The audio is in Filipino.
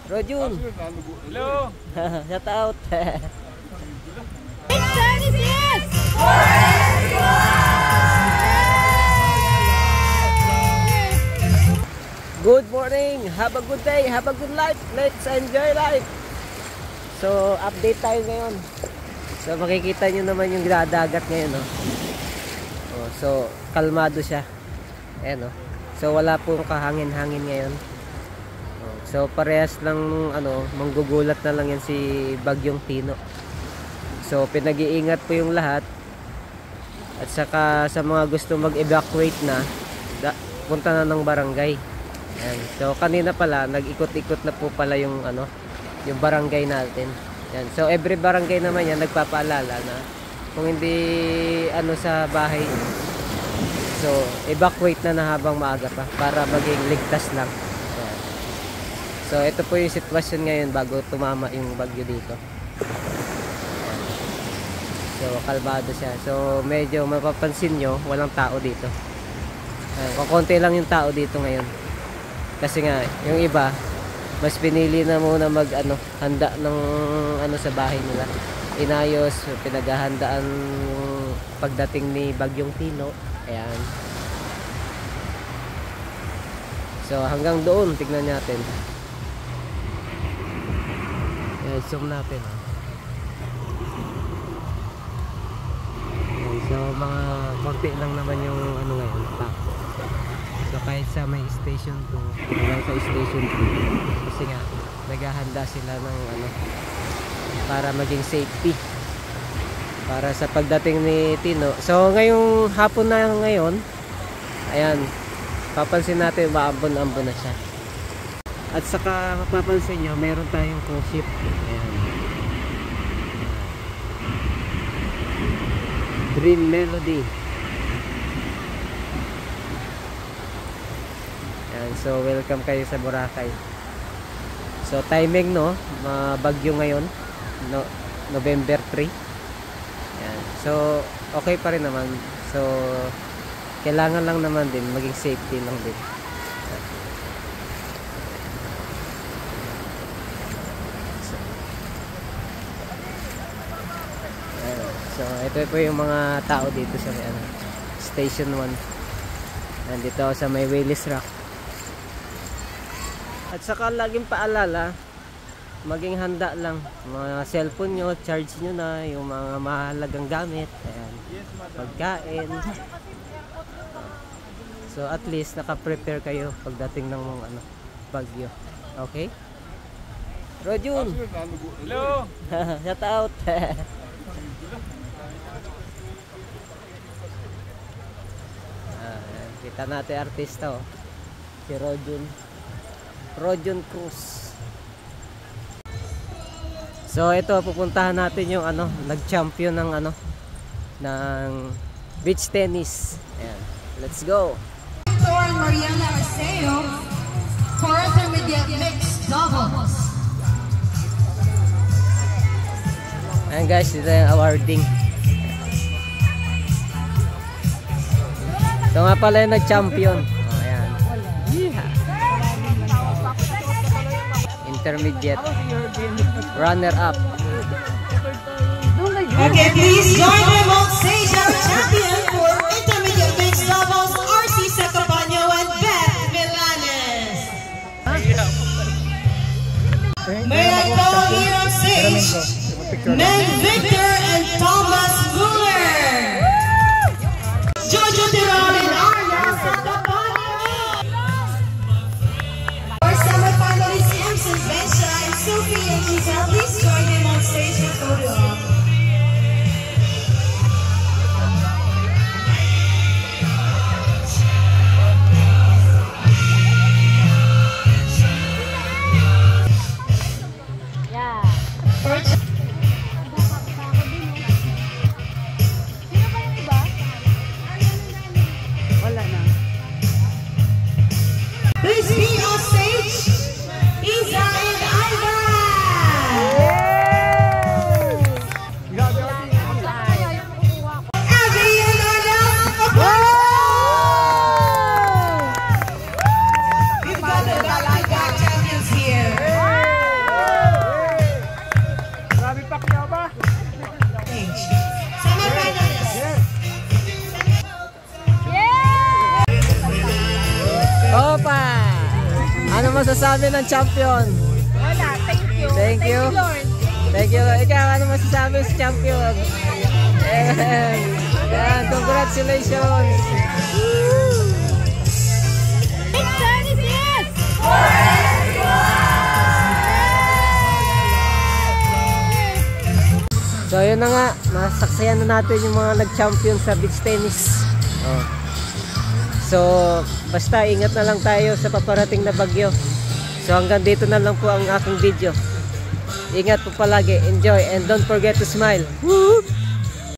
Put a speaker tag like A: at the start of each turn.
A: Rojun.
B: Hello.
A: Shout out. Good morning. Have a good day. Have a good life. Let's enjoy life. So, update tayo ngayon. So, makikita nyo naman yung dagat ngayon, no? Oh, so, kalmado siya. Ayan, no? So, wala pong kahangin-hangin ngayon. Oh, so, parehas lang, manggugulat na lang yan si Bagyong Tino. So, pinag-iingat po yung lahat. At saka, sa mga gusto mag-evacuate na, punta na ng barangay. Ayan. So kanina pala nag-ikot-ikot na po pala yung yung barangay natin. Ayan. So every barangay naman yan nagpapaalala na kung hindi sa bahay, so evacuate na habang maaga pa para maging ligtas lang. Ayan. So ito po yung sitwasyon ngayon bago tumama yung bagyo dito. Ayan. So kalmado siya. So medyo mapapansin nyo walang tao dito. Ayan. Kukunti lang yung tao dito ngayon. Kasi nga, yung iba, mas pinili na muna handa ng sa bahay nila. Inayos, pinaghahandaan pagdating ni Bagyong Tino. Ayan. So, hanggang doon, tignan natin. Ayan, zoom natin. Ayan, so, mga konti lang naman yung ngayon, So kahit sa may station 2 hanggang sa station 3 kasi nga naghahanda sila ng para maging safety para sa pagdating ni Tino. So ngayong hapon na ngayon, ayan, papansin natin maambon-ambon na siya. At saka mapapansin nyo meron tayong cruise ship. Ayan. Dream Melody. So welcome kayo sa Boracay. So timing bagyo ngayon, November 3. Yan. So okay pa rin naman. So kailangan lang naman din maging safety lang din. So ito po yung mga tao dito sa Station 1. Nandito ako sa may Willis Rock. At saka laging paalala, maging handa lang. Mga cellphone nyo, charge nyo na, yung mga mahalagang gamit. Ayan. Pagkain. So at least naka-prepare kayo pagdating ng bagyo. Okay? Rojun!
B: Hello!
A: Shout out! Kita natin artista, si Rojun Cruz. So ito pupuntahan natin yung nag-champion ng ng beach tennis. Ayan. Let's go.
C: Mariana Arceo for intermediate mixed doubles.
A: Ayan guys, ito yung awarding. Ito nga pala yung nag-champion. Ayan. Yeah. Intermediate runner-up.
C: Okay, please join them on stage our champion for intermediate mixed doubles, RC Sacapaño and Beth Milanes. May I call here on stage Men Victor and Thomas Muller, Jojo Tirol and Arya Sacapaño. Our semi-finalists Emerson Bencha and Sophie and Giselle, please join them on stage for photo op.
A: Ano masasabi ng champion?
D: Wala, thank you.
A: Thank you.
D: Lord.
A: Thank you. Ikaw, ano masasabi sa champion? Ayan. Ayan, congratulations. So yun na nga, nasaksihan na natin yung mga nag-champion sa beach tennis. Oh. So basta ingat na lang tayo sa paparating na bagyo. So hanggang dito na lang po ang aking video. Ingat po palagi, enjoy, and don't forget to smile. Woo!